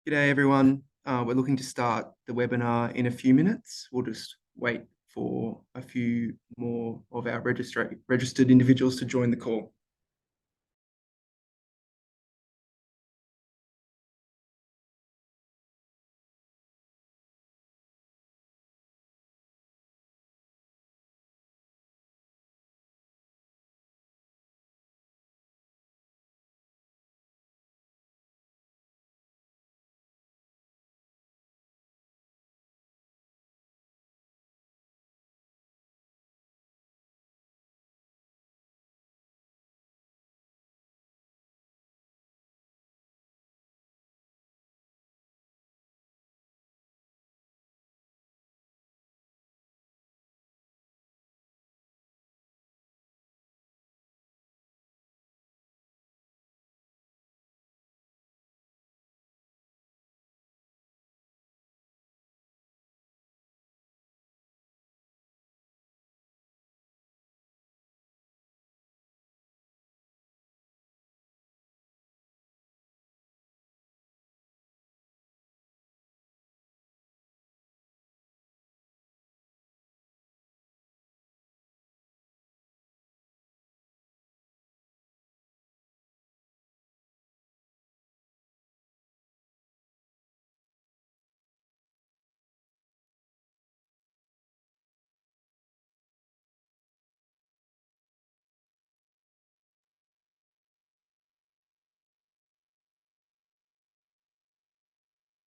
G'day everyone. We're looking to start the webinar in a few minutes. We'll just wait for a few more of our registered individuals to join the call.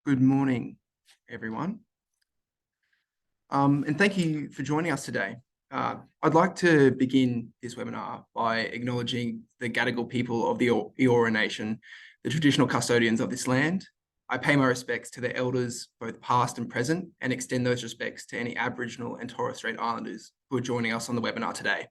Good morning, everyone. And thank you for joining us today. I'd like to begin this webinar by acknowledging the Gadigal people of the Eora Nation, the traditional custodians of this land. I pay my respects to the elders, both past and present, and extend those respects to any Aboriginal and Torres Strait Islanders who are joining us on the webinar today.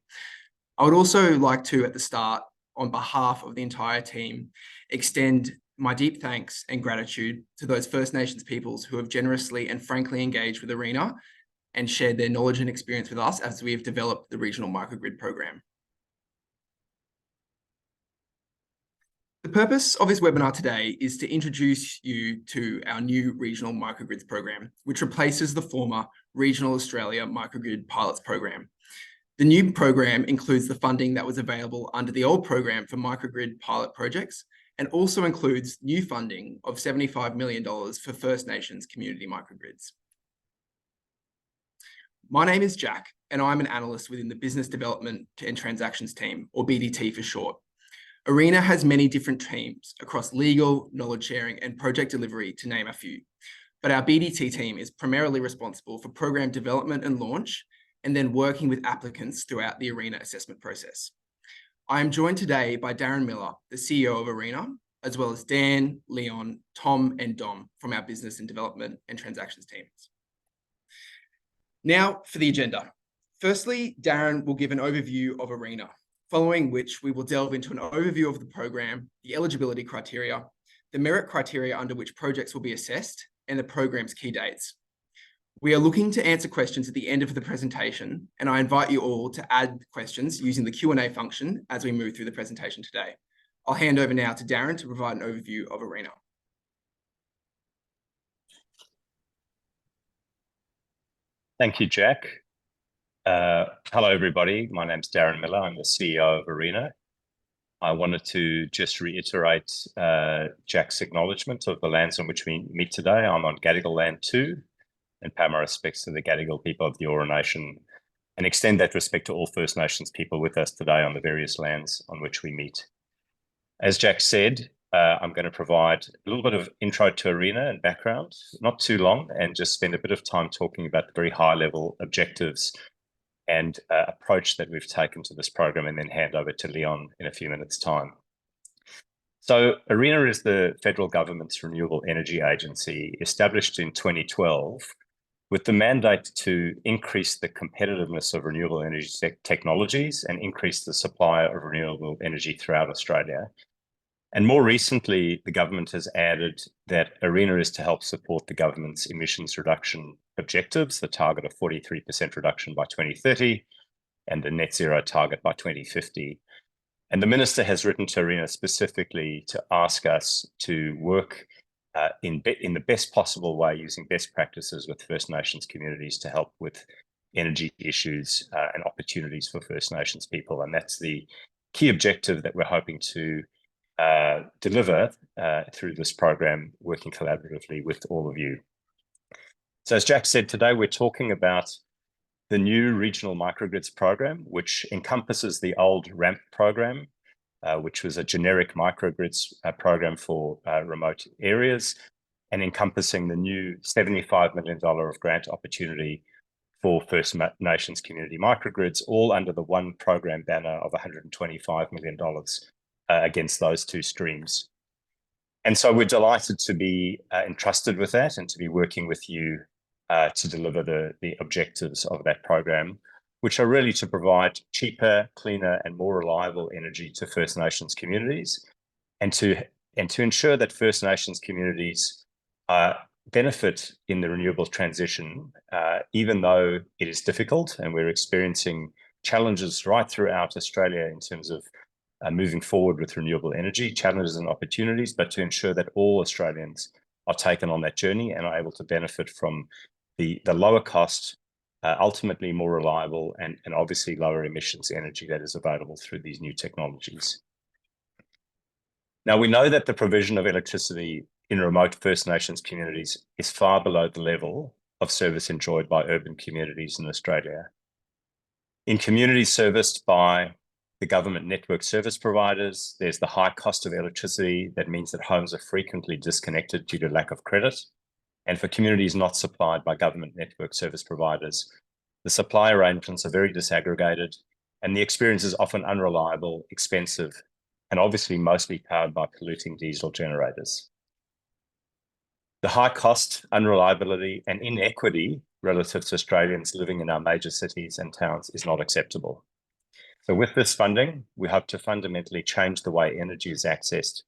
I would also like to, at the start, on behalf of the entire team, extend my deep thanks and gratitude to those First Nations peoples who have generously and frankly engaged with ARENA and shared their knowledge and experience with us as we have developed the regional microgrid program. The purpose of this webinar today is to introduce you to our new regional microgrids program, which replaces the former Regional Australia Microgrid Pilots program. The new program includes the funding that was available under the old program for microgrid pilot projects, and also includes new funding of $75 million for First Nations community microgrids. My name is Jack, and I'm an analyst within the Business Development and Transactions team, or BDT for short. ARENA has many different teams across legal, knowledge sharing, and project delivery, to name a few. But our BDT team is primarily responsible for program development and launch, and then working with applicants throughout the ARENA assessment process. I am joined today by Darren Miller, the CEO of ARENA, as well as Dan, Leon, Tom, and Dom from our Business and Development and Transactions teams. Now for the agenda. Firstly, Darren will give an overview of ARENA, following which we will delve into an overview of the program, the eligibility criteria, the merit criteria under which projects will be assessed, and the program's key dates. We are looking to answer questions at the end of the presentation, and I invite you all to add questions using the Q&A function as we move through the presentation today. I'll hand over now to Darren to provide an overview of ARENA. Thank you, Jack. Hello, everybody. My name's Darren Miller. I'm the CEO of ARENA. I wanted to just reiterate Jack's acknowledgement of the lands on which we meet today. I'm on Gadigal land too, and pay my respects to the Gadigal people of the Eora Nation, and extend that respect to all First Nations people with us today on the various lands on which we meet. As Jack said, I'm going to provide a little bit of intro to ARENA and background, not too long, and just spend a bit of time talking about the very high-level objectives and approach that we've taken to this program, and then hand over to Leon in a few minutes' time. So ARENA is the federal government's renewable energy agency, established in 2012, with the mandate to increase the competitiveness of renewable energy technologies and increase the supply of renewable energy throughout Australia. And more recently, the government has added that ARENA is to help support the government's emissions reduction objectives, the target of 43% reduction by 2030 and the net zero target by 2050. And the Minister has written to ARENA specifically to ask us to work in the best possible way, using best practices with First Nations communities to help with energy issues and opportunities for First Nations people. And that's the key objective that we're hoping to deliver through this program, working collaboratively with all of you. So as Jack said, today we're talking about the new Regional Microgrids program, which encompasses the old RAMP program, which was a generic microgrids program for remote areas, and encompassing the new $75 million of grant opportunity for First Nations community microgrids, all under the one program banner of $125 million against those two streams. And so we're delighted to be entrusted with that and to be working with you to deliver the objectives of that program, which are really to provide cheaper, cleaner, and more reliable energy to First Nations communities, and to ensure that First Nations communities benefit in the renewable transition, even though it is difficult and we're experiencing challenges right throughout Australia in terms of moving forward with renewable energy, challenges and opportunities, but to ensure that all Australians are taken on that journey and are able to benefit from the lower cost, ultimately more reliable and obviously lower emissions energy that is available through these new technologies. Now, we know that the provision of electricity in remote First Nations communities is far below the level of service enjoyed by urban communities in Australia. In communities serviced by the government network service providers, there's the high cost of electricity. That means that homes are frequently disconnected due to lack of credit. And for communities not supplied by government network service providers, the supply arrangements are very disaggregated, and the experience is often unreliable, expensive, and obviously mostly powered by polluting diesel generators. The high cost, unreliability, and inequity relative to Australians living in our major cities and towns is not acceptable. So with this funding, we hope to fundamentally change the way energy is accessed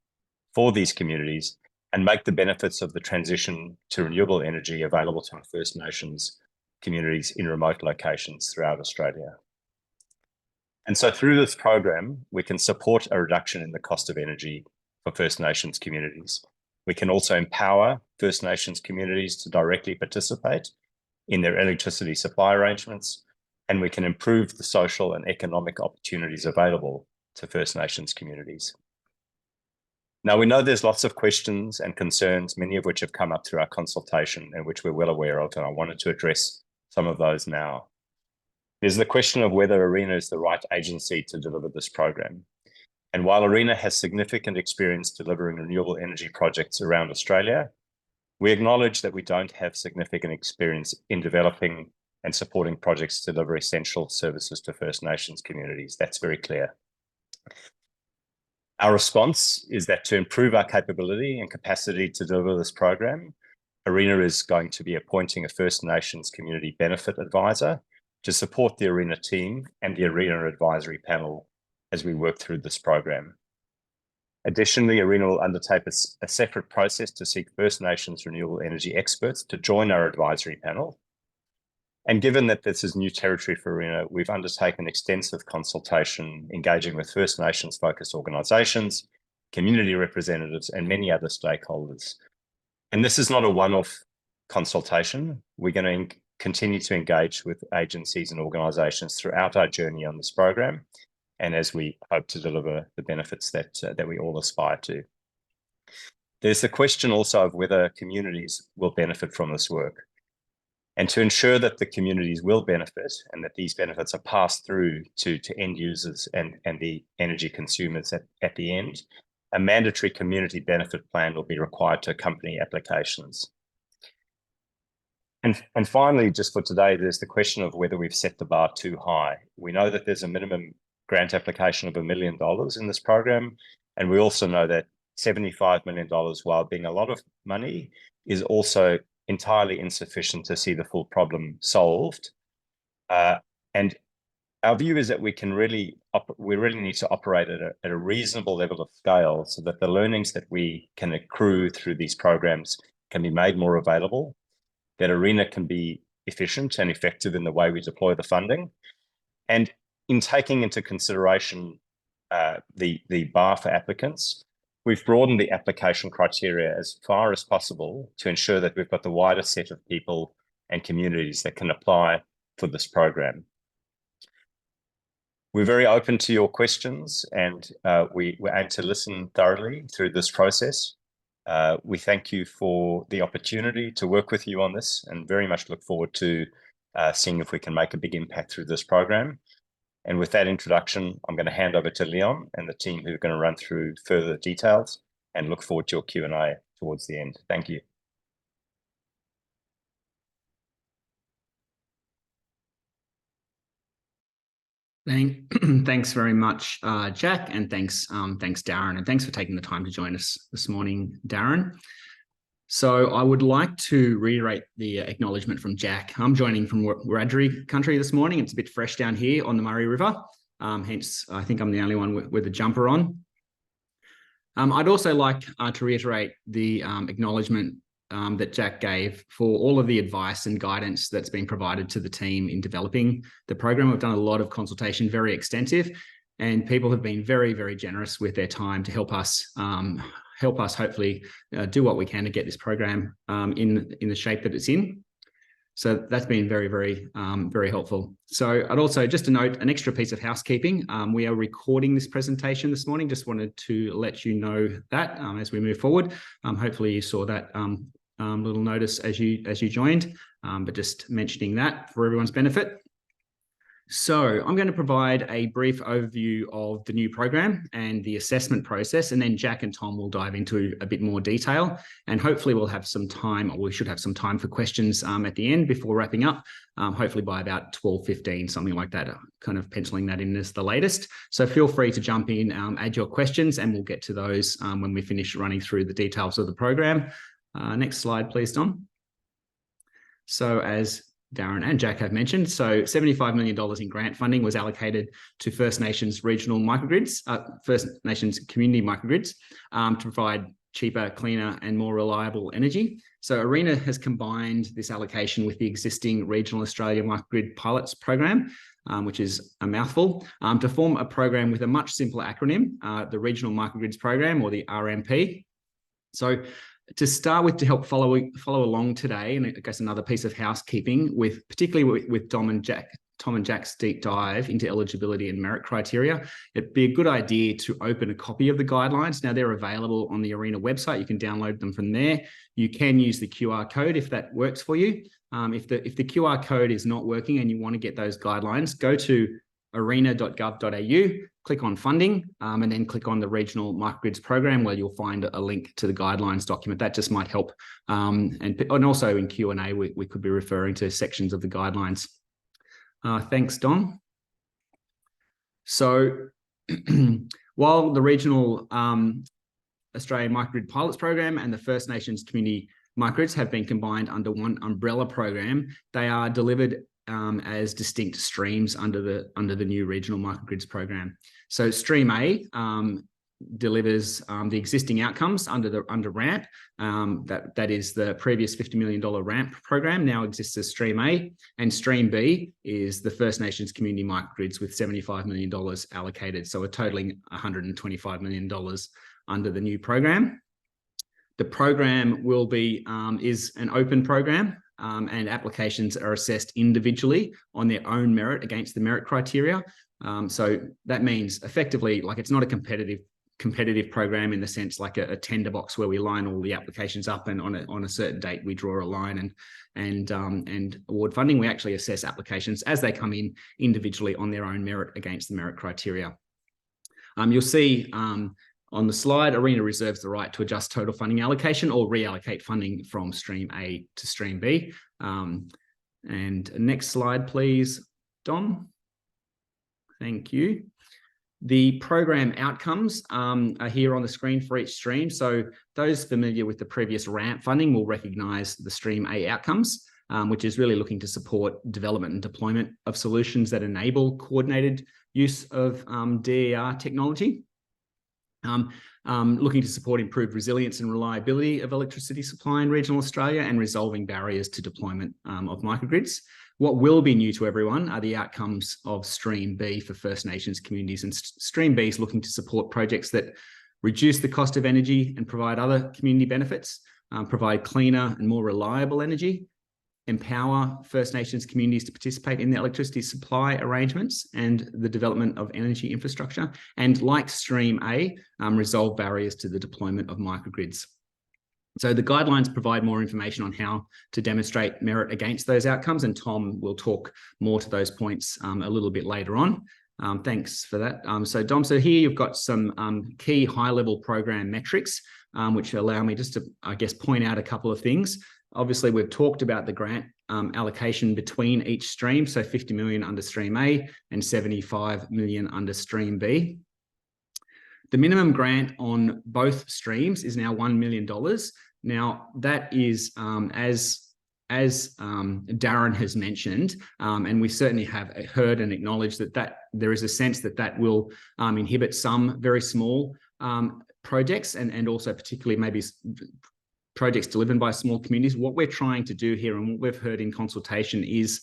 for these communities and make the benefits of the transition to renewable energy available to our First Nations communities in remote locations throughout Australia. And so through this program, we can support a reduction in the cost of energy for First Nations communities. We can also empower First Nations communities to directly participate in their electricity supply arrangements, and we can improve the social and economic opportunities available to First Nations communities. Now, we know there's lots of questions and concerns, many of which have come up through our consultation and which we're well aware of, and I wanted to address some of those now. There's the question of whether ARENA is the right agency to deliver this program. And while ARENA has significant experience delivering renewable energy projects around Australia, we acknowledge that we don't have significant experience in developing and supporting projects to deliver essential services to First Nations communities. That's very clear. Our response is that to improve our capability and capacity to deliver this program, ARENA is going to be appointing a First Nations community benefit advisor to support the ARENA team and the ARENA advisory panel as we work through this program. Additionally, ARENA will undertake a separate process to seek First Nations renewable energy experts to join our advisory panel. And given that this is new territory for ARENA, we've undertaken extensive consultation, engaging with First Nations focused organisations, community representatives, and many other stakeholders. And this is not a one-off consultation. We're going to continue to engage with agencies and organisations throughout our journey on this program, and as we hope to deliver the benefits that we all aspire to. There's the question also of whether communities will benefit from this work. And to ensure that the communities will benefit and that these benefits are passed through to end users and the energy consumers at the end, a mandatory community benefit plan will be required to accompany applications. And finally, just for today, there's the question of whether we've set the bar too high. We know that there's a minimum grant application of $1 million in this program, and we also know that $75 million, while being a lot of money, is also entirely insufficient to see the full problem solved. And our view is that we really need to operate at a reasonable level of scale so that the learnings that we can accrue through these programs can be made more available, that ARENA can be efficient and effective in the way we deploy the funding. And in taking into consideration the bar for applicants, we've broadened the application criteria as far as possible to ensure that we've got the widest set of people and communities that can apply for this program. We're very open to your questions, and we aim to listen thoroughly through this process. We thank you for the opportunity to work with you on this and very much look forward to seeing if we can make a big impact through this program. And with that introduction, I'm going to hand over to Leon and the team who are going to run through further details, and look forward to your Q&A towards the end. Thank you. Thanks very much, Jack, and thanks Darren, and thanks for taking the time to join us this morning, Darren. So I would like to reiterate the acknowledgement from Jack. I'm joining from Wiradjuri country this morning. It's a bit fresh down here on the Murray River, hence I think I'm the only one with a jumper on. I'd also like to reiterate the acknowledgement that Jack gave for all of the advice and guidance that's been provided to the team in developing the program. We've done a lot of consultation, very extensive, and people have been very, very generous with their time to help us hopefully do what we can to get this program in the shape that it's in. So that's been very, very, very helpful. So I'd also, just to note, an extra piece of housekeeping. We are recording this presentation this morning. Just wanted to let you know that as we move forward. Hopefully you saw that little notice as you joined, but just mentioning that for everyone's benefit. So I'm going to provide a brief overview of the new program and the assessment process, and then Jack and Tom will dive into a bit more detail, and hopefully we'll have some time, or we should have some time for questions at the end before wrapping up, hopefully by about 12:15, something like that, kind of penciling that in as the latest. So feel free to jump in, add your questions, and we'll get to those when we finish running through the details of the program. Next slide, please, Tom. So as Darren and Jack have mentioned, so $75 million in grant funding was allocated to First Nations regional microgrids, First Nations community microgrids, to provide cheaper, cleaner, and more reliable energy. So ARENA has combined this allocation with the existing Regional Australia Microgrid Pilots Program, which is a mouthful, to form a program with a much simpler acronym, the Regional Microgrids Program, or the RMP. So to start with, to help follow along today, and I guess another piece of housekeeping, particularly with Tom and Jack's deep dive into eligibility and merit criteria, it'd be a good idea to open a copy of the guidelines. Now they're available on the ARENA website. You can download them from there. You can use the QR code if that works for you. If the QR code is not working and you want to get those guidelines, go to arena.gov.au, click on funding, and then click on the Regional Microgrids Program, where you'll find a link to the guidelines document. That just might help. And also in Q&A, we could be referring to sections of the guidelines. Thanks, Don. So while the Regional Australian Microgrid Pilots Program and the First Nations Community Microgrids have been combined under one umbrella program, they are delivered as distinct streams under the new Regional Microgrids Program. So Stream A delivers the existing outcomes under RAMP. That is the previous $50 million RAMP program now exists as Stream A, and Stream B is the First Nations Community Microgrids with $75 million allocated, so a totaling $125 million under the new program. The program will be is an open program. And applications are assessed individually on their own merit against the merit criteria. So that means effectively, like, it's not a competitive program in the sense like a tender box where we line all the applications up, and on a certain date we draw a line and award funding. We actually assess applications as they come in individually on their own merit against the merit criteria. You'll see on the slide, ARENA reserves the right to adjust total funding allocation or reallocate funding from Stream A to Stream B. And next slide, please, Don. Thank you. The program outcomes are here on the screen for each stream. So those familiar with the previous RAMP funding will recognise the Stream A outcomes, which is really looking to support development and deployment of solutions that enable coordinated use of DER technology. Looking to support improved resilience and reliability of electricity supply in regional Australia and resolving barriers to deployment of microgrids. What will be new to everyone are the outcomes of Stream B for First Nations communities, and Stream B is looking to support projects that reduce the cost of energy and provide other community benefits, provide cleaner and more reliable energy, empower First Nations communities to participate in the electricity supply arrangements and the development of energy infrastructure, and like Stream A, resolve barriers to the deployment of microgrids. So the guidelines provide more information on how to demonstrate merit against those outcomes, and Tom will talk more to those points a little bit later on. Thanks for that. So Dom, so here you've got some key high-level program metrics, which allow me just to, I guess, point out a couple of things. Obviously, we've talked about the grant allocation between each stream, so 50 million under Stream A and 75 million under Stream B. The minimum grant on both streams is now $1 million. Now, that is, as Darren has mentioned, and we certainly have heard and acknowledged that there is a sense that will inhibit some very small projects and also particularly maybe projects delivered by small communities. What we're trying to do here and what we've heard in consultation is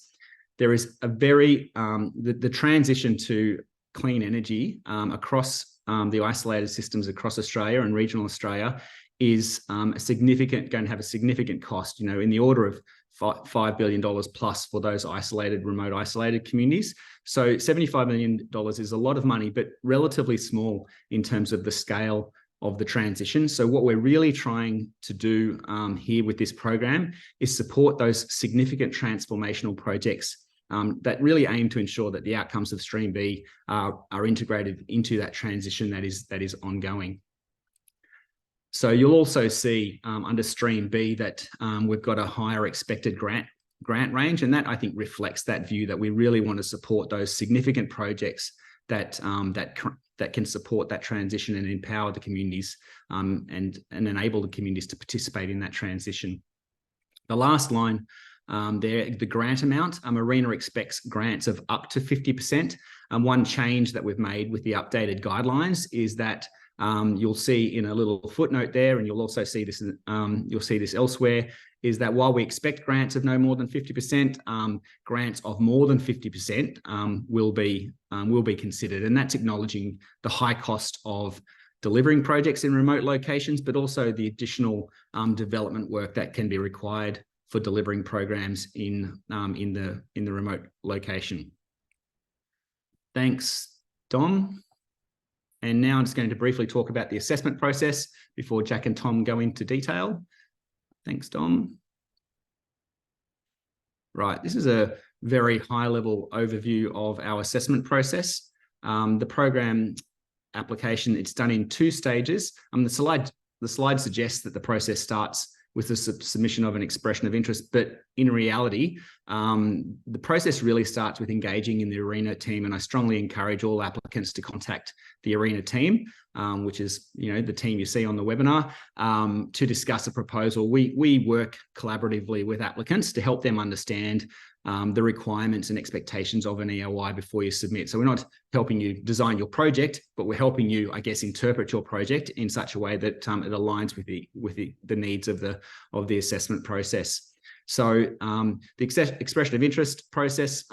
there is a very, the transition to clean energy across the isolated systems across Australia and regional Australia is going to have a significant cost, in the order of $5 billion plus for those remote isolated communities. So $75 million is a lot of money, but relatively small in terms of the scale of the transition. So what we're really trying to do here with this program is support those significant transformational projects that really aim to ensure that the outcomes of Stream B are integrated into that transition that is ongoing. So you'll also see under Stream B that we've got a higher expected grant range, and that I think reflects that view that we really want to support those significant projects that can support that transition and empower the communities and enable the communities to participate in that transition. The last line there, the grant amount, ARENA expects grants of up to 50%. One change that we've made with the updated guidelines is that you'll see in a little footnote there, and you'll also see this, you'll see this elsewhere, is that while we expect grants of no more than 50%, grants of more than 50% will be considered, and that's acknowledging the high cost of delivering projects in remote locations, but also the additional development work that can be required for delivering programs in the remote location. Thanks, Dom. And now I'm just going to briefly talk about the assessment process before Jack and Tom go into detail. Thanks, Dom. Right, this is a very high-level overview of our assessment process. The program application, it's done in 2 stages. The slide suggests that the process starts with the submission of an expression of interest, but in reality, the process really starts with engaging in the ARENA team, and I strongly encourage all applicants to contact the ARENA team, which is the team you see on the webinar, to discuss a proposal. We work collaboratively with applicants to help them understand the requirements and expectations of an EOI before you submit. So we're not helping you design your project, but we're helping you, I guess, interpret your project in such a way that it aligns with the needs of the assessment process. So the expression of interest process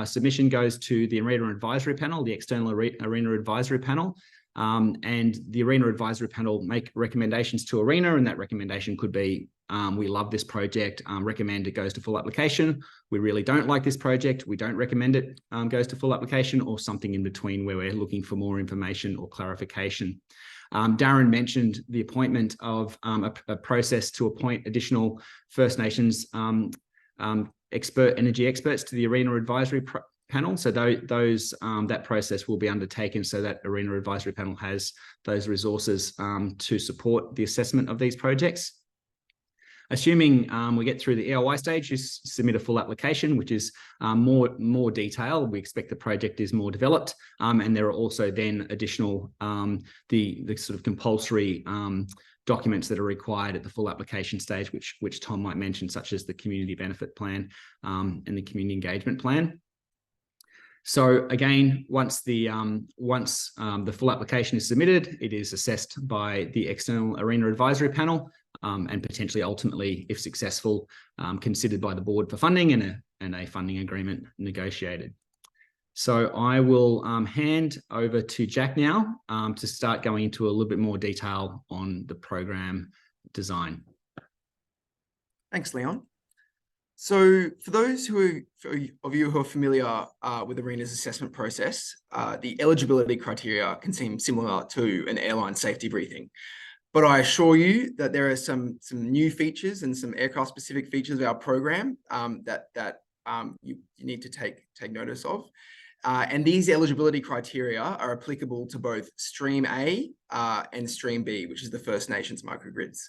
submission goes to the ARENA advisory panel, the external ARENA advisory panel, and the ARENA advisory panel make recommendations to ARENA, and that recommendation could be, we love this project, recommend it goes to full application. We really don't like this project, we don't recommend it goes to full application, or something in between where we're looking for more information or clarification. Darren mentioned the appointment of a process to appoint additional First Nations energy experts to the ARENA advisory panel. So that process will be undertaken so that ARENA advisory panel has those resources to support the assessment of these projects. Assuming we get through the EOI stage, you submit a full application, which is more detail. We expect the project is more developed, and there are also then additional the sort of compulsory documents that are required at the full application stage, which Tom might mention, such as the community benefit plan and the community engagement plan. So again, once the full application is submitted, it is assessed by the external ARENA advisory panel, and potentially ultimately, if successful, considered by the board for funding and a funding agreement negotiated. So I will hand over to Jack now to start going into a little bit more detail on the program design. Thanks, Leon. So for those of you who are familiar with ARENA's assessment process, the eligibility criteria can seem similar to an airline safety briefing. But I assure you that there are some new features and some aircraft-specific features of our program that you need to take notice of. And these eligibility criteria are applicable to both Stream A and Stream B, which is the First Nations microgrids.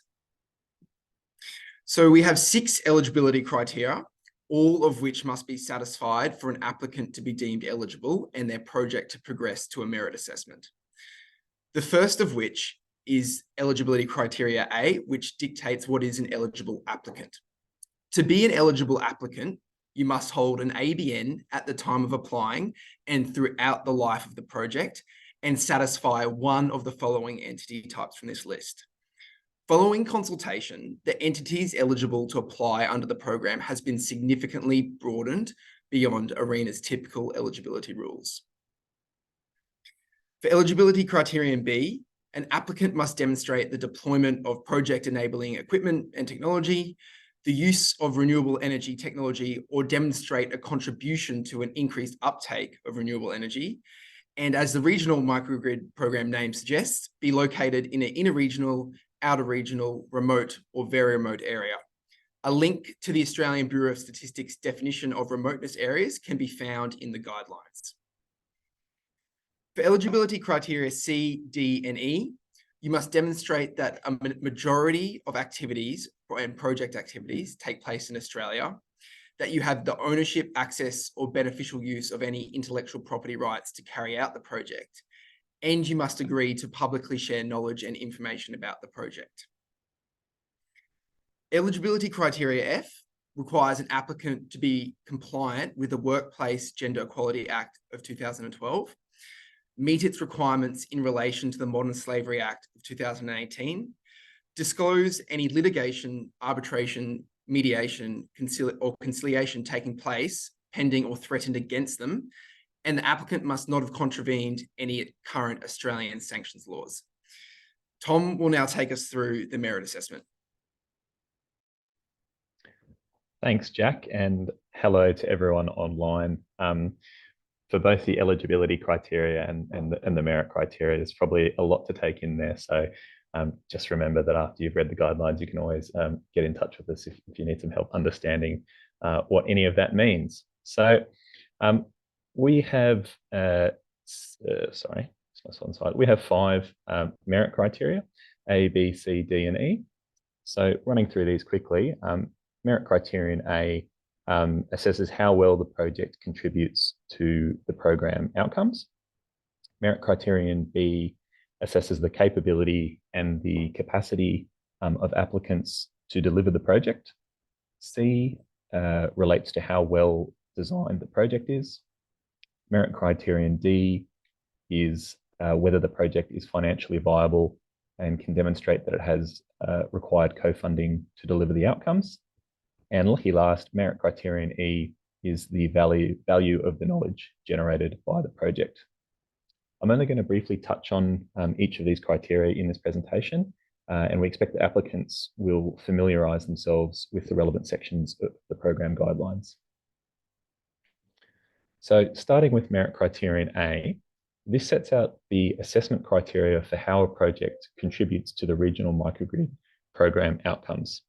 So we have 6 eligibility criteria, all of which must be satisfied for an applicant to be deemed eligible and their project to progress to a merit assessment. The first of which is eligibility criteria A, which dictates what is an eligible applicant. To be an eligible applicant, you must hold an ABN at the time of applying and throughout the life of the project and satisfy one of the following entity types from this list. Following consultation, the entities eligible to apply under the program has been significantly broadened beyond ARENA's typical eligibility rules. For eligibility criterion B, an applicant must demonstrate the deployment of project enabling equipment and technology, the use of renewable energy technology, or demonstrate a contribution to an increased uptake of renewable energy. And as the regional microgrid program name suggests, be located in an interregional, outer regional, remote, or very remote area. A link to the Australian Bureau of Statistics definition of remoteness areas can be found in the guidelines. For eligibility criteria C, D, and E, you must demonstrate that a majority of activities and project activities take place in Australia, that you have the ownership, access, or beneficial use of any intellectual property rights to carry out the project, and you must agree to publicly share knowledge and information about the project. Eligibility criteria F requires an applicant to be compliant with the Workplace Gender Equality Act of 2012, meet its requirements in relation to the Modern Slavery Act of 2018, disclose any litigation, arbitration, mediation, or conciliation taking place, pending or threatened against them, and the applicant must not have contravened any current Australian sanctions laws. Tom will now take us through the merit assessment. Thanks, Jack, and hello to everyone online. For both the eligibility criteria and the merit criteria, there's probably a lot to take in there. So just remember that after you've read the guidelines, you can always get in touch with us if you need some help understanding what any of that means. So we have, sorry, it's on side. We have 5 merit criteria, A, B, C, D, and E. So running through these quickly, merit criterion A assesses how well the project contributes to the program outcomes. Merit criterion B assesses the capability and the capacity of applicants to deliver the project. C relates to how well designed the project is. Merit criterion D is whether the project is financially viable and can demonstrate that it has required co-funding to deliver the outcomes. And lucky last, merit criterion E is the value of the knowledge generated by the project. I'm only going to briefly touch on each of these criteria in this presentation, and we expect that applicants will familiarise themselves with the relevant sections of the program guidelines. So starting with merit criterion A, this sets out the assessment criteria for how a project contributes to the regional microgrid program outcomes.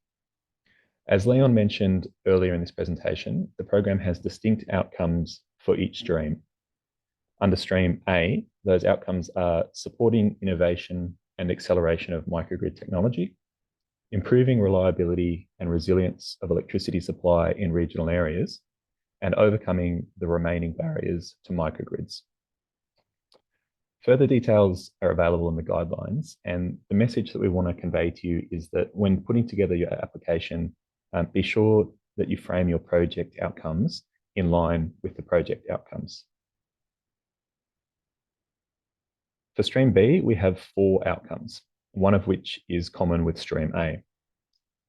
As Leon mentioned earlier in this presentation, the program has distinct outcomes for each stream. Under stream A, those outcomes are supporting innovation and acceleration of microgrid technology, improving reliability and resilience of electricity supply in regional areas, and overcoming the remaining barriers to microgrids. Further details are available in the guidelines, and the message that we want to convey to you is that when putting together your application, be sure that you frame your project outcomes in line with the project outcomes. For stream B, we have 4 outcomes, one of which is common with stream A.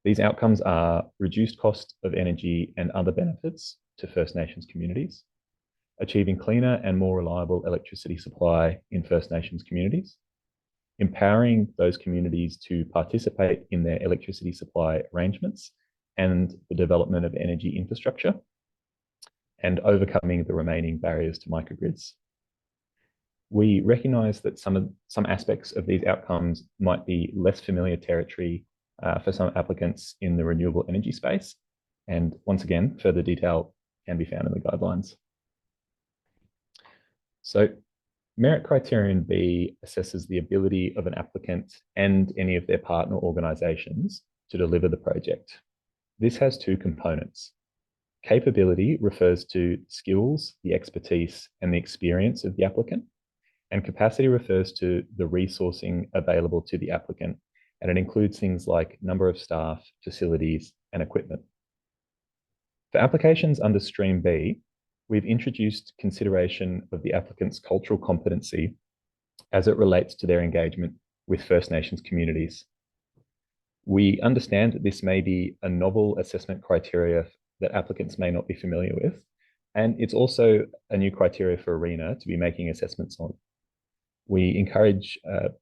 These outcomes are reduced cost of energy and other benefits to First Nations communities, achieving cleaner and more reliable electricity supply in First Nations communities, empowering those communities to participate in their electricity supply arrangements and the development of energy infrastructure, and overcoming the remaining barriers to microgrids. We recognise that some aspects of these outcomes might be less familiar territory for some applicants in the renewable energy space. And once again, further detail can be found in the guidelines. So Merit Criterion B assesses the ability of an applicant and any of their partner organisations to deliver the project. This has two components. Capability refers to skills, the expertise, and the experience of the applicant, and capacity refers to the resourcing available to the applicant, and it includes things like number of staff, facilities, and equipment. For applications under Stream B, we've introduced consideration of the applicant's cultural competency as it relates to their engagement with First Nations communities. We understand that this may be a novel assessment criteria that applicants may not be familiar with, and it's also a new criteria for ARENA to be making assessments on. We encourage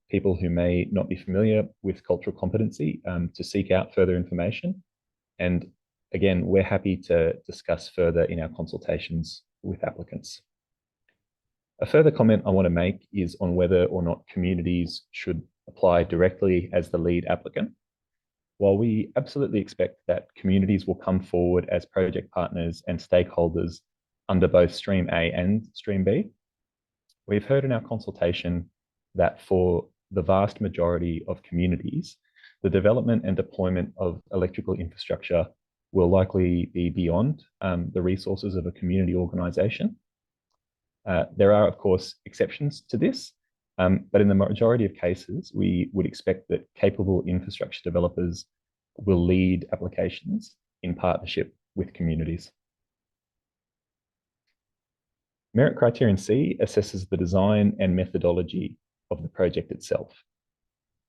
people who may not be familiar with cultural competency to seek out further information. And again, we're happy to discuss further in our consultations with applicants. A further comment I want to make is on whether or not communities should apply directly as the lead applicant. While we absolutely expect that communities will come forward as project partners and stakeholders under both Stream A and Stream B, we've heard in our consultation that for the vast majority of communities, the development and deployment of electrical infrastructure will likely be beyond the resources of a community organisation. There are, of course, exceptions to this, but in the majority of cases, we would expect that capable infrastructure developers will lead applications in partnership with communities. Merit Criterion C assesses the design and methodology of the project itself.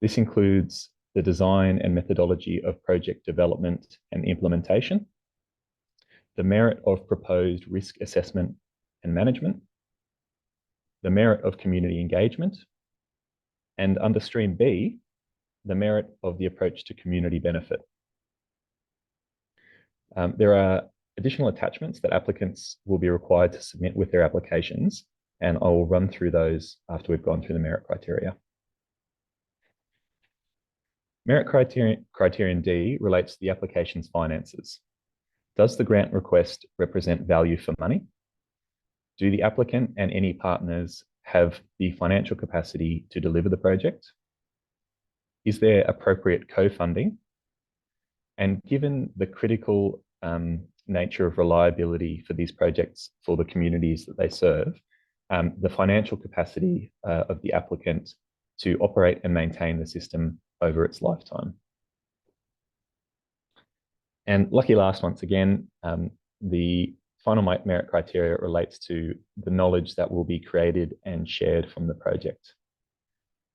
This includes the design and methodology of project development and implementation, the merit of proposed risk assessment and management, the merit of community engagement, and under Stream B, the merit of the approach to community benefit. There are additional attachments that applicants will be required to submit with their applications, and I will run through those after we've gone through the merit criteria. Merit criterion D relates to the application's finances. Does the grant request represent value for money? Do the applicant and any partners have the financial capacity to deliver the project? Is there appropriate co-funding? And given the critical nature of reliability for these projects for the communities that they serve, the financial capacity of the applicant to operate and maintain the system over its lifetime. And lucky last, once again, the final merit criteria relates to the knowledge that will be created and shared from the project.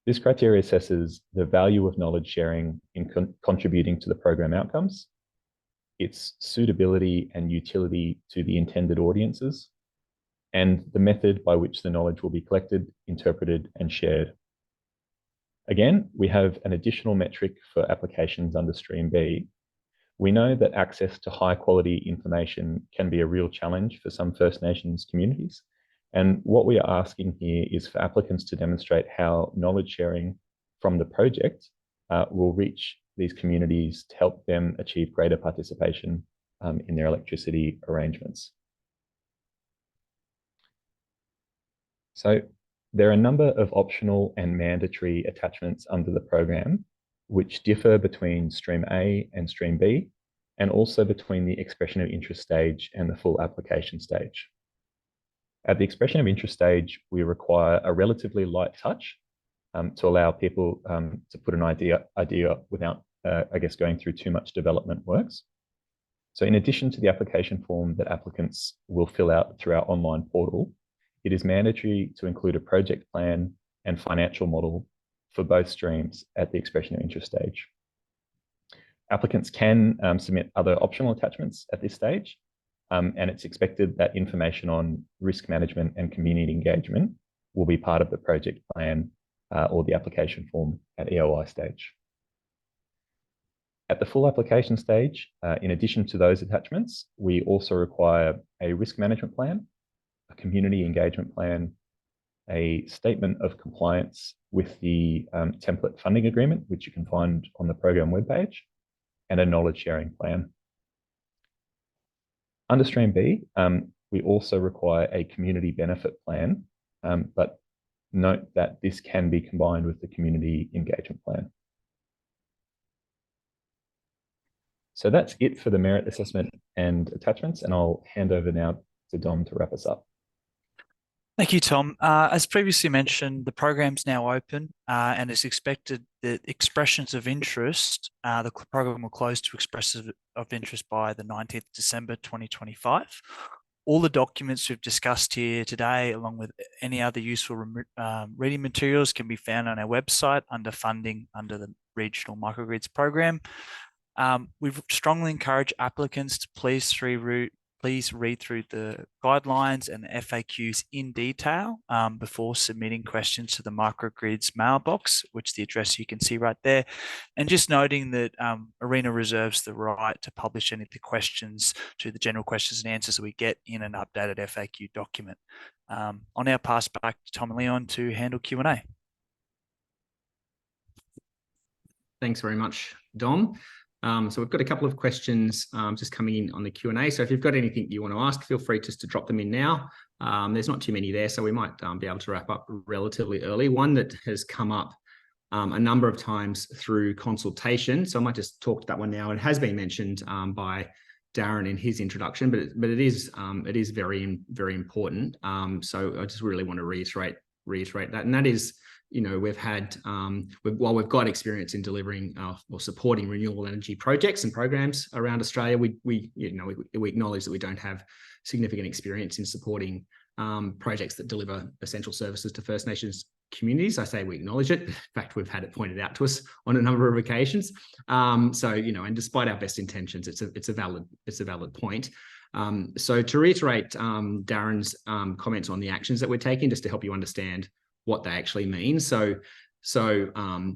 This criteria assesses the value of knowledge sharing in contributing to the program outcomes, its suitability and utility to the intended audiences, and the method by which the knowledge will be collected, interpreted, and shared. Again, we have an additional metric for applications under Stream B. We know that access to high quality information can be a real challenge for some First Nations communities. And what we are asking here is for applicants to demonstrate how knowledge sharing from the project will reach these communities to help them achieve greater participation in their electricity arrangements. So there are a number of optional and mandatory attachments under the program, which differ between Stream A and Stream B, and also between the expression of interest stage and the full application stage. At the expression of interest stage, we require a relatively light touch to allow people to put an idea without, I guess, going through too much development works. So in addition to the application form that applicants will fill out through our online portal, it is mandatory to include a project plan and financial model for both streams at the expression of interest stage. Applicants can submit other optional attachments at this stage, and it's expected that information on risk management and community engagement will be part of the project plan or the application form at EOI stage. At the full application stage, in addition to those attachments, we also require a risk management plan, a community engagement plan, a statement of compliance with the template funding agreement, which you can find on the program webpage, and a knowledge sharing plan. Under Stream B, we also require a community benefit plan, but note that this can be combined with the community engagement plan. So that's it for the merit assessment and attachments, and I'll hand over now to Dom to wrap us up. Thank you, Tom. As previously mentioned, the program's now open and it's expected that expressions of interest, the program will close to expressions of interest by the 19th December 2025. All the documents we've discussed here today, along with any other useful reading materials, can be found on our website under funding under the Regional Microgrids program. We strongly encourage applicants to please read through the guidelines and the FAQs in detail before submitting questions to the Microgrids mailbox, which the address you can see right there. And just noting that ARENA reserves the right to publish any of the questions to the general questions and answers that we get in an updated FAQ document. I'll now pass back to Tom and Leon to handle Q&A. Thanks very much, Dom. So we've got a couple of questions just coming in on the Q&A. So if you've got anything you want to ask, feel free just to drop them in now. There's not too many there, so we might be able to wrap up relatively early. One that has come up a number of times through consultation, so I might just talk to that one now. It has been mentioned by Darren in his introduction, but it is very, very important. So I just really want to reiterate that, and that is, you know, we've had, while we've got experience in delivering or supporting renewable energy projects and programs around Australia, we acknowledge that we don't have significant experience in supporting projects that deliver essential services to First Nations communities. I say we acknowledge it. In fact, we've had it pointed out to us on a number of occasions. So, you know, and despite our best intentions, it's a valid point. So to reiterate Darren's comments on the actions that we're taking, just to help you understand what they actually mean. So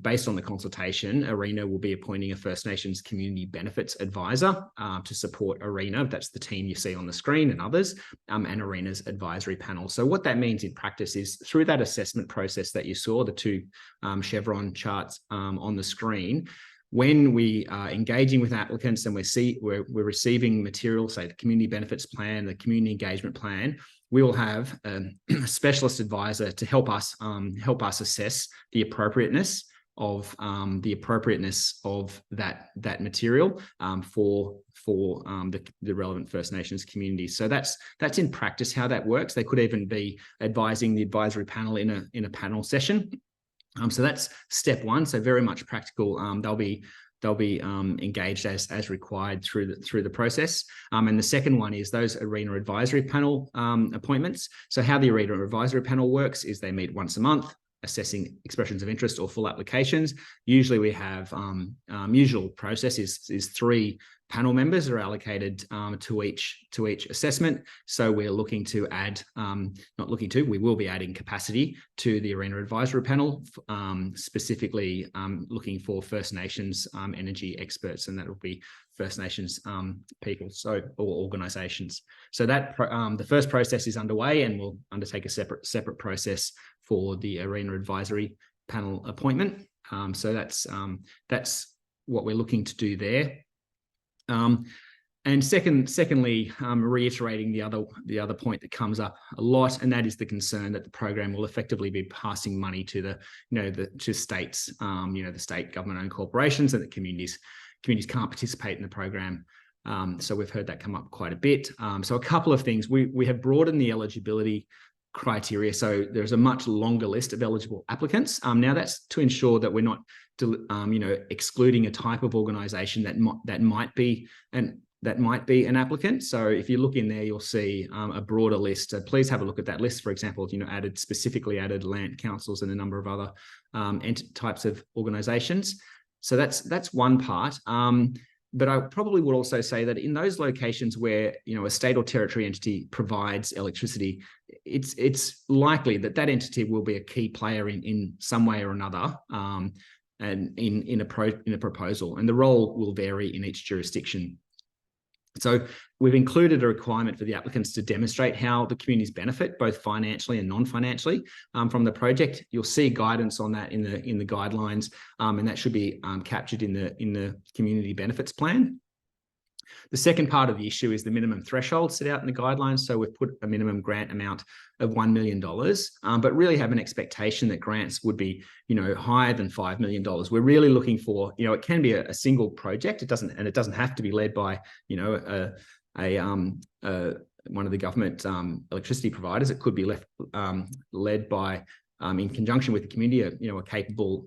based on the consultation, ARENA will be appointing a First Nations community benefits advisor to support ARENA. That's the team you see on the screen and others, and ARENA's advisory panel. So what that means in practice is through that assessment process that you saw, the two chevron charts on the screen, when we are engaging with applicants and we're receiving material, say the community benefits plan, the community engagement plan, we will have a specialist advisor to help us assess the appropriateness of that material for the relevant First Nations communities. So that's in practice how that works. They could even be advising the advisory panel in a panel session. So that's step one. So very much practical. They'll be engaged as required through the process. And the second one is those ARENA advisory panel appointments. So how the ARENA advisory panel works is they meet once a month, assessing expressions of interest or full applications. Usually we have usual process is 3 panel members are allocated to each assessment. So we're looking to add, we will be adding capacity to the ARENA advisory panel, specifically looking for First Nations energy experts, and that will be First Nations people, or organisations. So that the first process is underway, and we'll undertake a separate process for the ARENA advisory panel appointment. So that's what we're looking to do there. And secondly, reiterating the other point that comes up a lot, and that is the concern that the program will effectively be passing money to to states, the state government-owned corporations, and that communities can't participate in the program. So we've heard that come up quite a bit. So a couple of things. We have broadened the eligibility criteria, so there's a much longer list of eligible applicants. Now that's to ensure that we're not excluding a type of organisation that might be an applicant. So if you look in there, you'll see a broader list. Please have a look at that list. For example, specifically added land councils and a number of other types of organisations. So that's one part. But I probably would also say that in those locations where, you know, a state or territory entity provides electricity, it's likely that that entity will be a key player in some way or another, and in a proposal, and the role will vary in each jurisdiction. So we've included a requirement for the applicants to demonstrate how the communities benefit, both financially and non-financially, from the project. You'll see guidance on that in the guidelines, and that should be captured in the community benefits plan. The second part of the issue is the minimum threshold set out in the guidelines. So we've put a minimum grant amount of $1 million, but really have an expectation that grants would be, you know, higher than $5 million. We're really looking for, you know, it can be a single project. It doesn't have to be led by, you know, one of the government electricity providers. It could be led by, in conjunction with the community, you know, a capable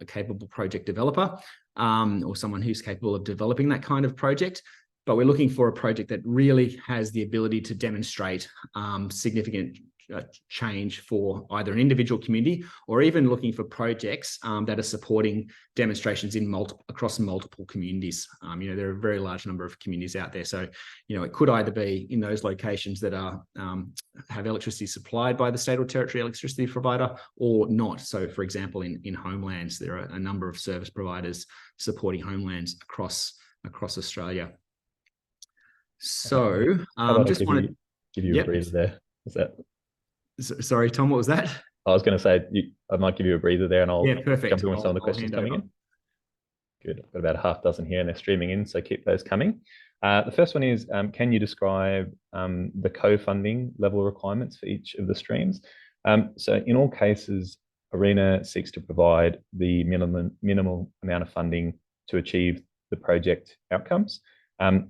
project developer, or someone who's capable of developing that kind of project. But we're looking for a project that really has the ability to demonstrate significant change for either an individual community, or even looking for projects that are supporting demonstrations across multiple communities. You know, there are a very large number of communities out there. So, you know, it could either be in those locations that are have electricity supplied by the state or territory electricity provider, or not. So, for example, in homelands, there are a number of service providers supporting homelands across Australia. So, just want to give you a breather there. Is that? Sorry, Tom, what was that? I was going to say I might give you a breather there, and I'll perfect. jump in with some of the questions coming in. Good. I've got about a half dozen here, and they're streaming in, so keep those coming. The first one is, can you describe the co-funding level requirements for each of the streams? So in all cases, ARENA seeks to provide the minimal amount of funding to achieve the project outcomes.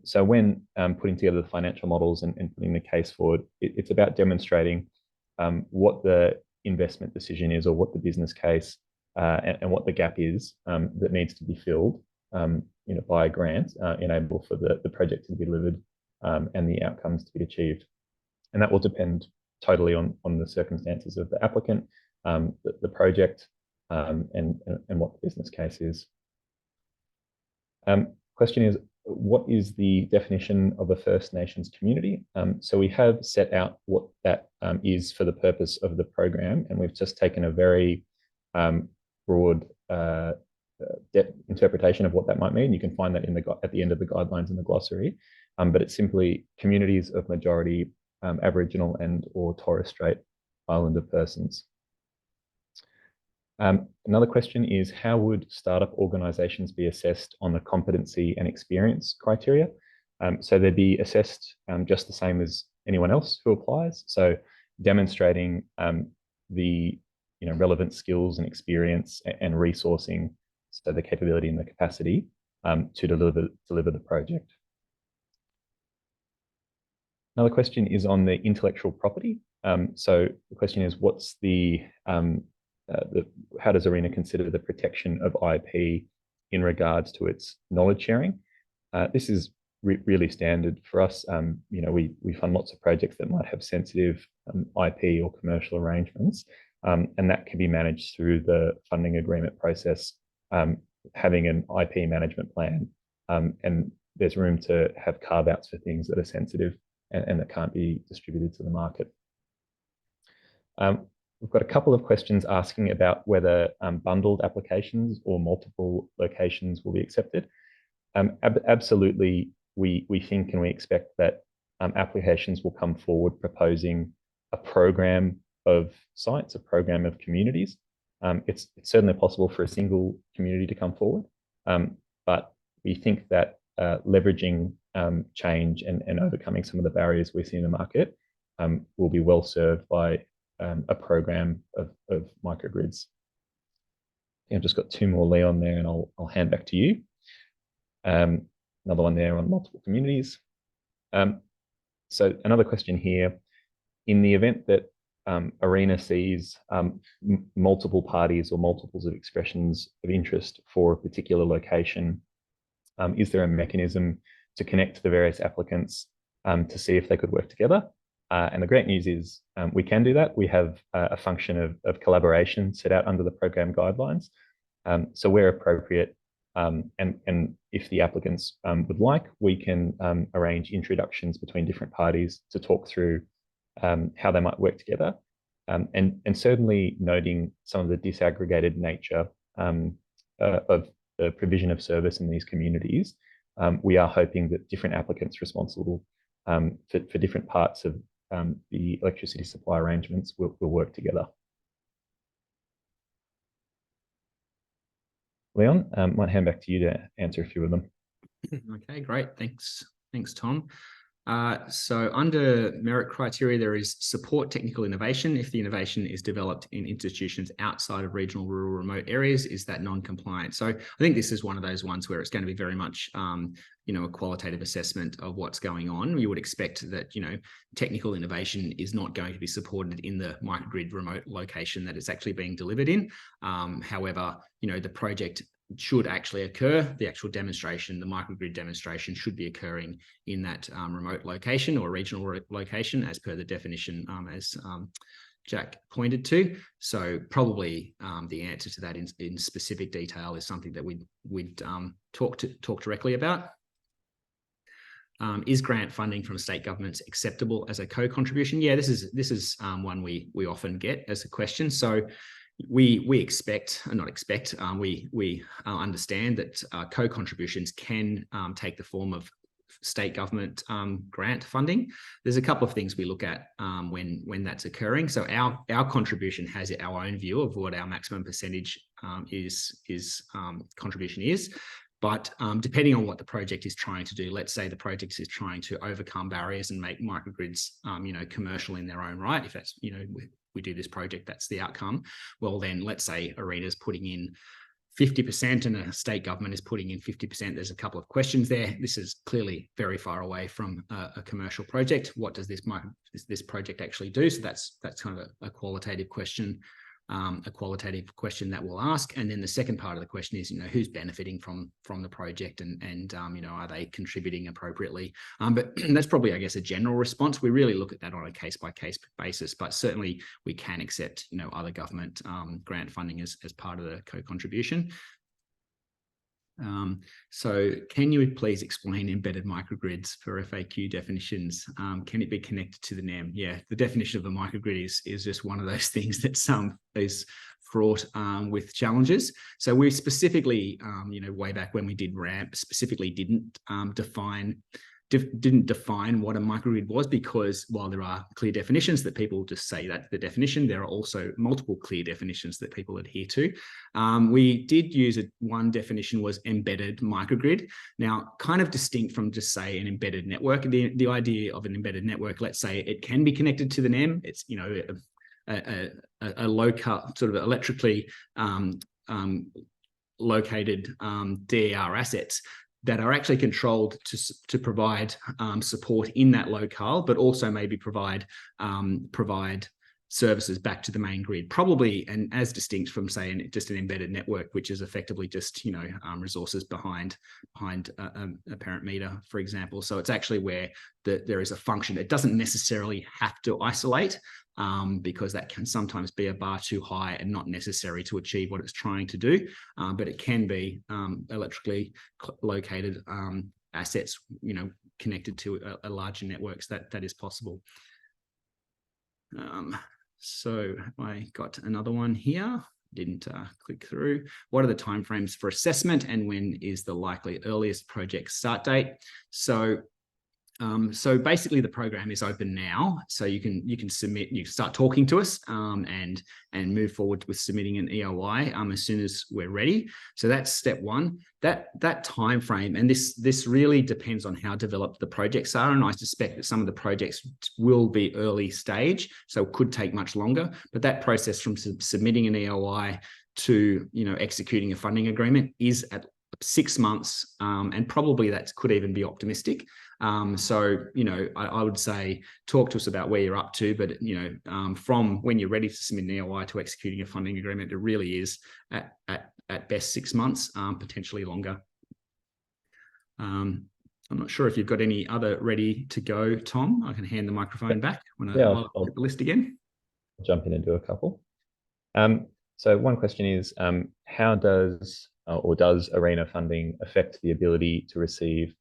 So when putting together the financial models and putting the case forward, it's about demonstrating what the investment decision is, or what the business case and what the gap is that needs to be filled, you know, by a grant, enable for the project to be delivered and the outcomes to be achieved. And that will depend totally on the circumstances of the applicant, the project, and what the business case is. Question is, what is the definition of a First Nations community? So we have set out what that is for the purpose of the program, and we've just taken a very broad interpretation of what that might mean. You can find that at the end of the guidelines in the glossary, but it's simply communities of majority Aboriginal and or Torres Strait Islander persons. Another question is, how would startup organisations be assessed on the competency and experience criteria? So they'd be assessed just the same as anyone else who applies. So demonstrating the relevant skills and experience and resourcing, so the capability and the capacity to deliver the project. Another question is on the intellectual property. So the question is, what's how does ARENA consider the protection of IP in regards to its knowledge sharing? This is really standard for us. We fund lots of projects that might have sensitive IP or commercial arrangements, and that can be managed through the funding agreement process, having an IP management plan, and there's room to have carve-outs for things that are sensitive and that can't be distributed to the market. We've got a couple of questions asking about whether bundled applications or multiple locations will be accepted. Absolutely, we think and we expect that applications will come forward proposing a program of sites, a program of communities. It's certainly possible for a single community to come forward, but we think that leveraging change and overcoming some of the barriers we see in the market will be well served by a program of microgrids. I've just got two more, Leon, there, and I'll hand back to you. Another one there on multiple communities. So another question here, in the event that ARENA sees multiple parties or multiples of expressions of interest for a particular location, is there a mechanism to connect to the various applicants to see if they could work together? And the great news is we can do that. We have a function of collaboration set out under the program guidelines. So where appropriate, And if the applicants would like, we can arrange introductions between different parties to talk through how they might work together. And certainly noting some of the disaggregated nature of the provision of service in these communities, we are hoping that different applicants responsible for different parts of the electricity supply arrangements will work together. Leon, might hand back to you to answer a few of them. Okay, great. Thanks, Tom. So under merit criteria, there is support technical innovation. If the innovation is developed in institutions outside of regional, rural, remote areas, is that non-compliant? So I think this is one of those ones where it's going to be very much, a qualitative assessment of what's going on. You would expect that, technical innovation is not going to be supported in the microgrid remote location that it's actually being delivered in. However, the project should actually occur. The actual demonstration, the microgrid demonstration, should be occurring in that remote location or regional location as per the definition as Jack pointed to. So probably the answer to that in specific detail is something that we'd talk directly about. Is grant funding from state governments acceptable as a co-contribution? Yeah, this is one we often get as a question. So we understand that co-contributions can take the form of state government grant funding. There's a couple of things we look at when that's occurring. So our contribution has our own view of what our maximum percentage contribution is. But depending on what the project is trying to do, let's say the project is trying to overcome barriers and make microgrids, commercial in their own right. If that's, we do this project, that's the outcome. Well, then let's say ARENA's putting in 50% and a state government is putting in 50%. There's a couple of questions there. This is clearly very far away from a commercial project. What does this project actually do? So that's kind of a qualitative question. That we'll ask, and then the second part of the question is, who's benefiting from the project, and are they contributing appropriately? But that's probably, I guess, a general response. We really look at that on a case-by-case basis, but certainly we can accept, other government grant funding as part of the co-contribution. So can you please explain embedded microgrids for FAQ definitions? Can it be connected to the NEM? Yeah, the definition of a microgrid is just one of those things that is fraught with challenges. So we specifically, way back when we did RAMP, specifically didn't define what a microgrid was, because while there are clear definitions that people just say that's the definition, there are also multiple clear definitions that people adhere to. We did use one definition was embedded microgrid. Now, kind of distinct from just say an embedded network. The idea of an embedded network, let's say it can be connected to the NEM. It's a local sort of electrically located DER assets that are actually controlled to provide support in that locale, but also maybe provide services back to the main grid, probably, and as distinct from say just an embedded network, which is effectively just resources behind a parent meter, for example. So it's actually where there is a function. It doesn't necessarily have to isolate, because that can sometimes be a bar too high and not necessary to achieve what it's trying to do. But it can be electrically located assets, connected to a larger networks. That is possible. So I got another one here. Didn't click through. What are the timeframes for assessment, and when is the likely earliest project start date? So basically the program is open now, so you can submit, you start talking to us and move forward with submitting an EOI as soon as we're ready. So that's step one. That time frame, and this really depends on how developed the projects are, and I suspect that some of the projects will be early stage, so it could take much longer. But that process from submitting an EOI to executing a funding agreement is at 6 months, and probably that could even be optimistic. So, I would say talk to us about where you're up to, but, from when you're ready to submit an EOI to executing a funding agreement, it really is at best 6 months, potentially longer. I'm not sure if you've got any other ready to go, Tom. I can hand the microphone back when I look at the list again. I'll jump in and do a couple. So one question is, how does ARENA funding affect the ability to receive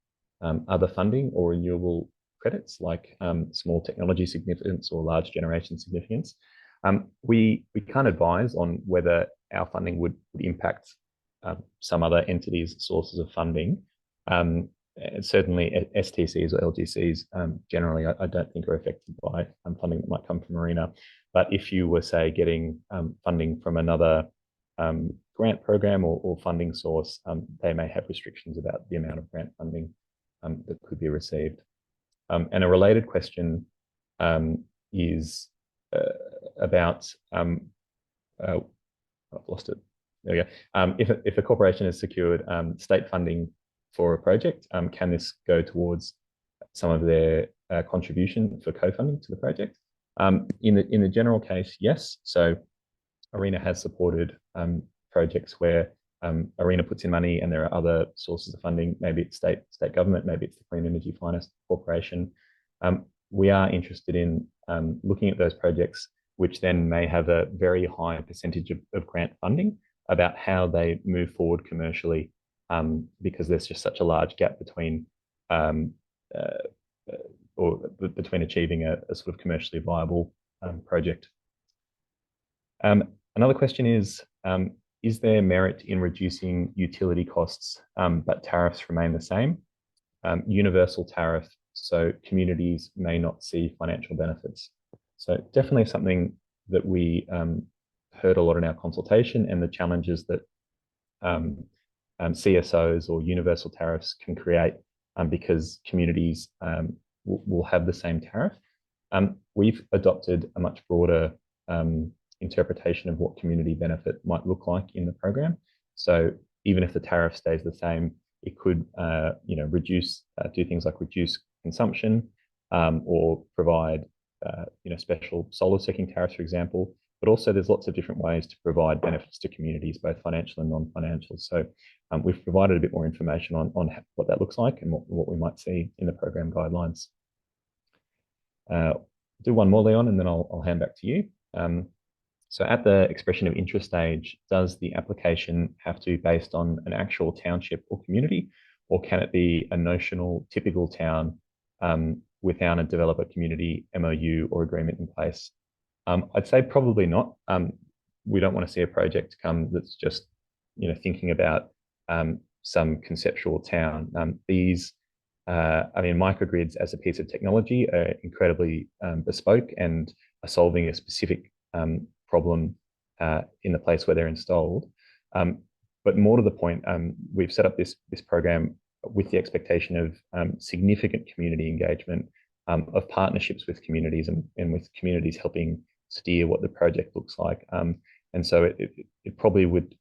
other funding or renewable credits like small technology significance or large generation significance? We can't advise on whether our funding would impact some other entities' sources of funding. Certainly STCs or LGCs generally I don't think are affected by funding that might come from ARENA. But if you were, say, getting funding from another grant program or funding source, they may have restrictions about the amount of grant funding that could be received. And a related question is about, I've lost it. There we go. If a corporation has secured state funding for a project, can this go towards some of their contribution for co-funding to the project? In the general case, yes. So ARENA has supported projects where ARENA puts in money and there are other sources of funding. Maybe it's state government, maybe it's the Clean Energy Finance Corporation. We are interested in looking at those projects which then may have a very high percentage of grant funding, about how they move forward commercially, because there's just such a large gap between between achieving a sort of commercially viable project. Another question is there merit in reducing utility costs, but tariffs remain the same? Universal tariff, so communities may not see financial benefits. So definitely something that we heard a lot in our consultation, and the challenges that CSOs or universal tariffs can create because communities will have the same tariff. We've adopted a much broader interpretation of what community benefit might look like in the program. So even if the tariff stays the same, it could reduce, do things like reduce consumption, or provide special solar stacking tariffs, for example. But also there's lots of different ways to provide benefits to communities, both financial and non-financial. So we've provided a bit more information on what that looks like and what we might see in the program guidelines. Do one more, Leon, and then I'll hand back to you. So at the expression of interest stage, does the application have to be based on an actual township or community, or can it be a notional typical town without a developer community MOU or agreement in place? I'd say probably not. We don't want to see a project come that's just thinking about some conceptual town. Microgrids as a piece of technology are incredibly bespoke and are solving a specific problem in the place where they're installed. But more to the point, we've set up this program with the expectation of significant community engagement, of partnerships with communities and with communities helping steer what the project looks like. And so it probably would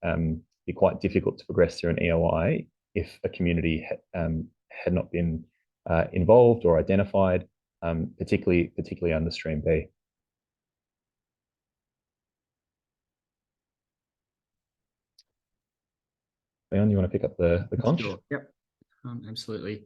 be quite difficult to progress through an EOI if a community had not been involved or identified, particularly under Stream B. Leon, you want to pick up the conch? Sure. Yep, absolutely.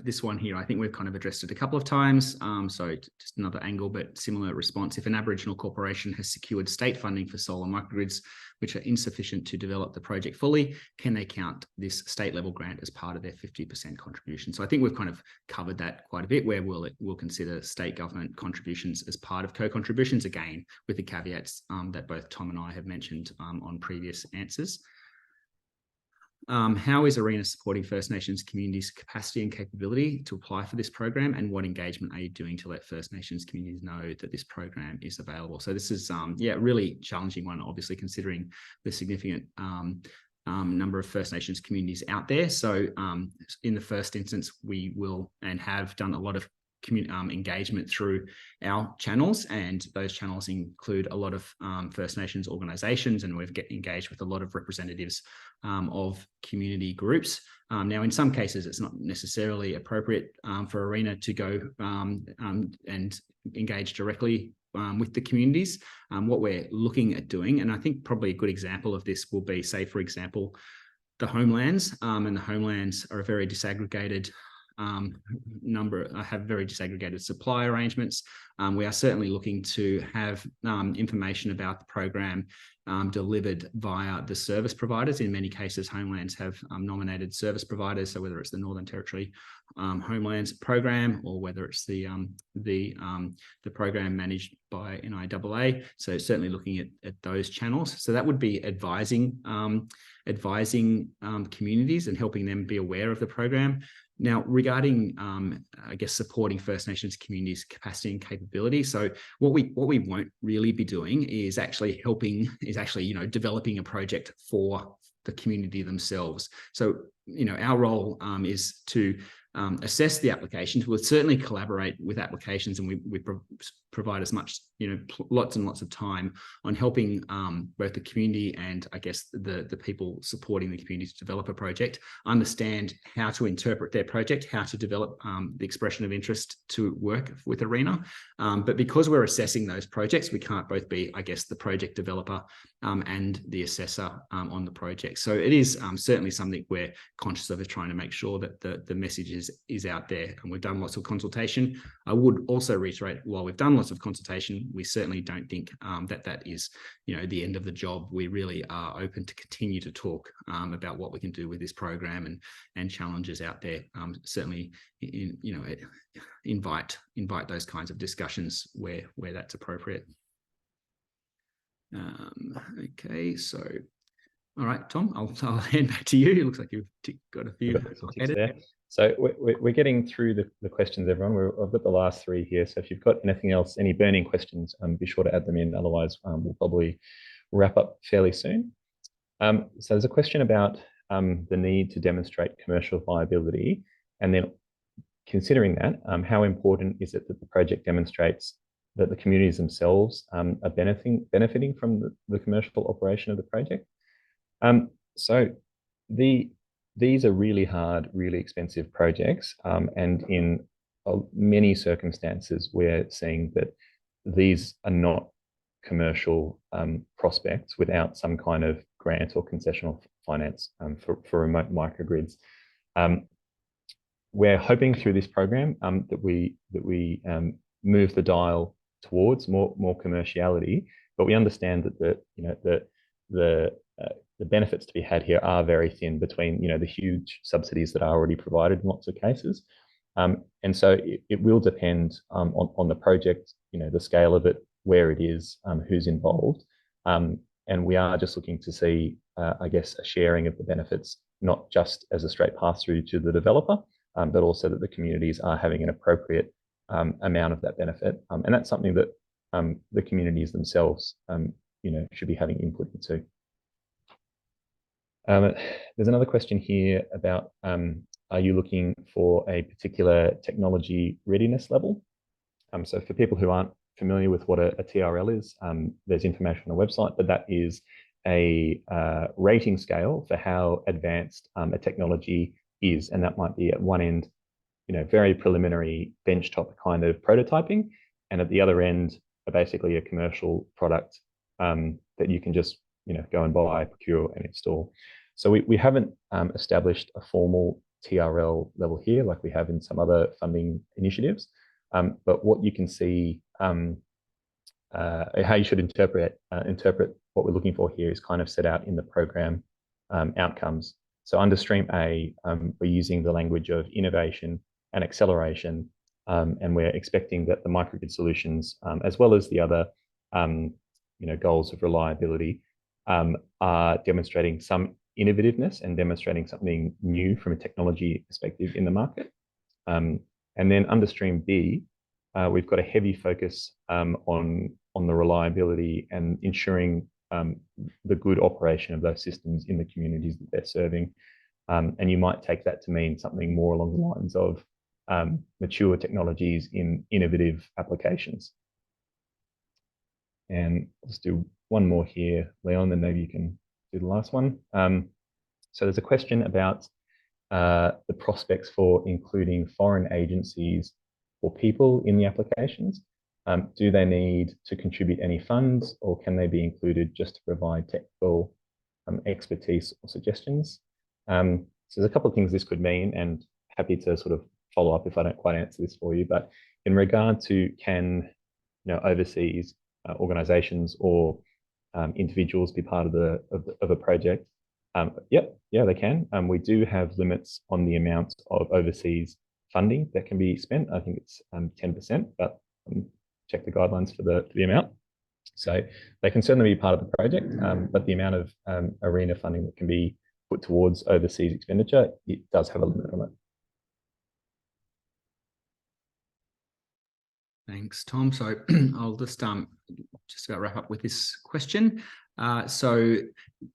This one here, I think we've kind of addressed it a couple of times. So just another angle, but similar response. If an Aboriginal corporation has secured state funding for solar microgrids, which are insufficient to develop the project fully, can they count this state level grant as part of their 50% contribution? So I think we've kind of covered that quite a bit, where we'll consider state government contributions as part of co-contributions, again, with the caveats that both Tom and I have mentioned on previous answers. How is ARENA supporting First Nations communities' capacity and capability to apply for this program, and what engagement are you doing to let First Nations communities know that this program is available? So this is, a really challenging one, obviously, considering the significant number of First Nations communities out there. So in the first instance, we will and have done a lot of engagement through our channels, and those channels include a lot of First Nations organisations, and we've engaged with a lot of representatives of community groups. Now, in some cases, it's not necessarily appropriate for ARENA to go and engage directly with the communities. What we're looking at doing, and I think probably a good example of this will be, say, for example, the homelands, and the homelands are a very disaggregated have very disaggregated supply arrangements. We are certainly looking to have information about the program delivered via the service providers. In many cases, Homelands have nominated service providers. So whether it's the Northern Territory Homelands program, or whether it's the program managed by NIAA. So certainly looking at those channels. So that would be advising communities and helping them be aware of the program. Now, regarding, I guess, supporting First Nations communities' capacity and capability. So what we won't really be doing is actually developing a project for the community themselves. So, our role is to assess the applications. We'll certainly collaborate with applications, and we provide as much, lots and lots of time on helping both the community and, I guess, the people supporting the community to develop a project, understand how to interpret their project, how to develop the expression of interest to work with ARENA. But because we're assessing those projects, we can't both be, I guess, the project developer and the assessor on the project. So it is certainly something we're conscious of, trying to make sure that the message is out there. And we've done lots of consultation. I would also reiterate, while we've done lots of consultation, we certainly don't think that is, the end of the job. We really are open to continue to talk about what we can do with this program and challenges out there. Certainly, invite those kinds of discussions where that's appropriate. Okay, so all right, Tom, I'll hand back to you. It looks like you've got a few there. So we're getting through the questions, everyone. I've got the last 3 here. So if you've got anything else, any burning questions, be sure to add them in. Otherwise, we'll probably wrap up fairly soon. So there's a question about the need to demonstrate commercial viability, and then considering that, how important is it that the project demonstrates that the communities themselves are benefiting from the commercial operation of the project? So these are really hard, really expensive projects, and in many circumstances, we're seeing that these are not commercial prospects without some kind of grant or concessional finance for remote microgrids. We're hoping through this program that we move the dial towards more commerciality, but we understand that the benefits to be had here are very thin between the huge subsidies that are already provided in lots of cases, and so it will depend on the project, the scale of it, where it is, who's involved, and we are just looking to see, I guess, a sharing of the benefits, not just as a straight pass through to the developer, but also that the communities are having an appropriate amount of that benefit, and that's something that the communities themselves, should be having input into. There's another question here about, are you looking for a particular technology readiness level? So for people who aren't familiar with what a TRL is, there's information on the website, but that is a rating scale for how advanced a technology is. And that might be at one end, very preliminary benchtop kind of prototyping, and at the other end, basically a commercial product that you can just go and buy, procure, and install. So we haven't established a formal TRL level here like we have in some other funding initiatives. But what you can see, how you should interpret what we're looking for here is kind of set out in the program outcomes. So under Stream A, we're using the language of innovation and acceleration, and we're expecting that the microgrid solutions, as well as the other goals of reliability, are demonstrating some innovativeness and demonstrating something new from a technology perspective in the market. And then under Stream B, we've got a heavy focus on the reliability and ensuring the good operation of those systems in the communities that they're serving. And you might take that to mean something more along the lines of mature technologies in innovative applications. And let's do one more here, Leon, then maybe you can do the last one. So there's a question about the prospects for including foreign agencies or people in the applications. Do they need to contribute any funds, or can they be included just to provide technical expertise or suggestions? So there's a couple of things this could mean, and happy to sort of follow up if I don't quite answer this for you. But in regard to can overseas organizations or individuals be part of a project? Yeah, they can. We do have limits on the amount of overseas funding that can be spent. I think it's 10%, but check the guidelines for the amount. So they can certainly be part of the project, but the amount of ARENA funding that can be put towards overseas expenditure, it does have a limit on it. Thanks, Tom. So I'll just about wrap up with this question. So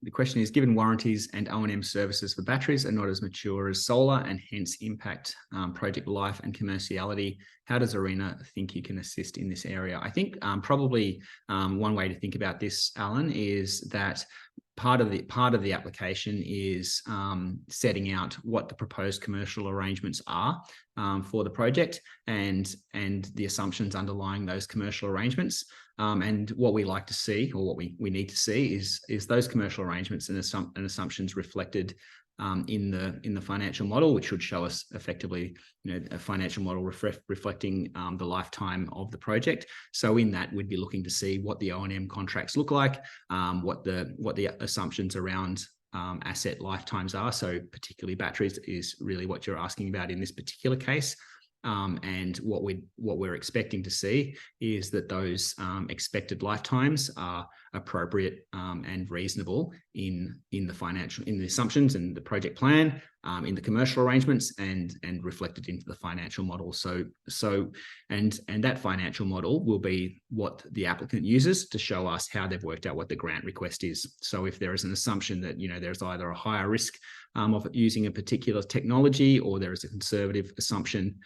the question is, given warranties and O&M services for batteries are not as mature as solar and hence impact project life and commerciality, how does ARENA think you can assist in this area? I think probably one way to think about this, Alan, is that part of the application is setting out what the proposed commercial arrangements are for the project and the assumptions underlying those commercial arrangements. And what we like to see, or what we need to see, is those commercial arrangements and assumptions reflected in the financial model, which should show us effectively, a financial model reflecting the lifetime of the project. So in that, we'd be looking to see what the O&M contracts look like, what the assumptions around asset lifetimes are. So particularly batteries is really what you're asking about in this particular case. And what we're expecting to see is that those expected lifetimes are appropriate and reasonable in the assumptions and the project plan, in the commercial arrangements, and reflected into the financial model. So that financial model will be what the applicant uses to show us how they've worked out what the grant request is. So if there is an assumption that there's either a higher risk of using a particular technology, or there is a conservative assumption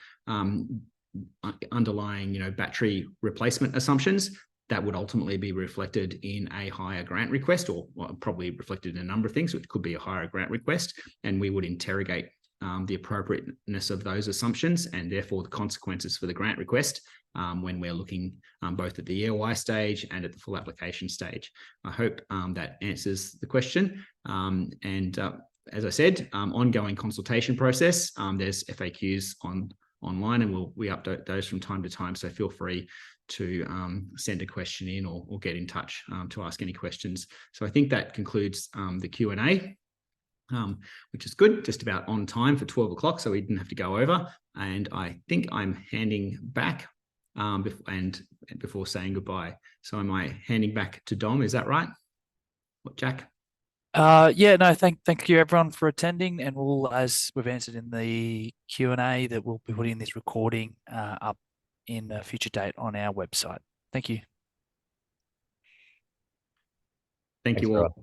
underlying battery replacement assumptions, that would ultimately be reflected in a higher grant request, or probably reflected in a number of things. So it could be a higher grant request, and we would interrogate the appropriateness of those assumptions and therefore the consequences for the grant request when we're looking both at the EOI stage and at the full application stage. I hope that answers the question. As I said, ongoing consultation process. There's FAQs online, and we update those from time to time. So feel free to send a question in or get in touch to ask any questions. So I think that concludes the Q&A, which is good, just about on time for 12 o'clock, so we didn't have to go over. And I think I'm handing back before saying goodbye. So am I handing back to Dom? Is that right? What, Jack? Yeah, no, thank you everyone for attending, and we'll, as we've answered in the Q&A, that we'll be putting this recording up in a future date on our website. Thank you. Thank you all.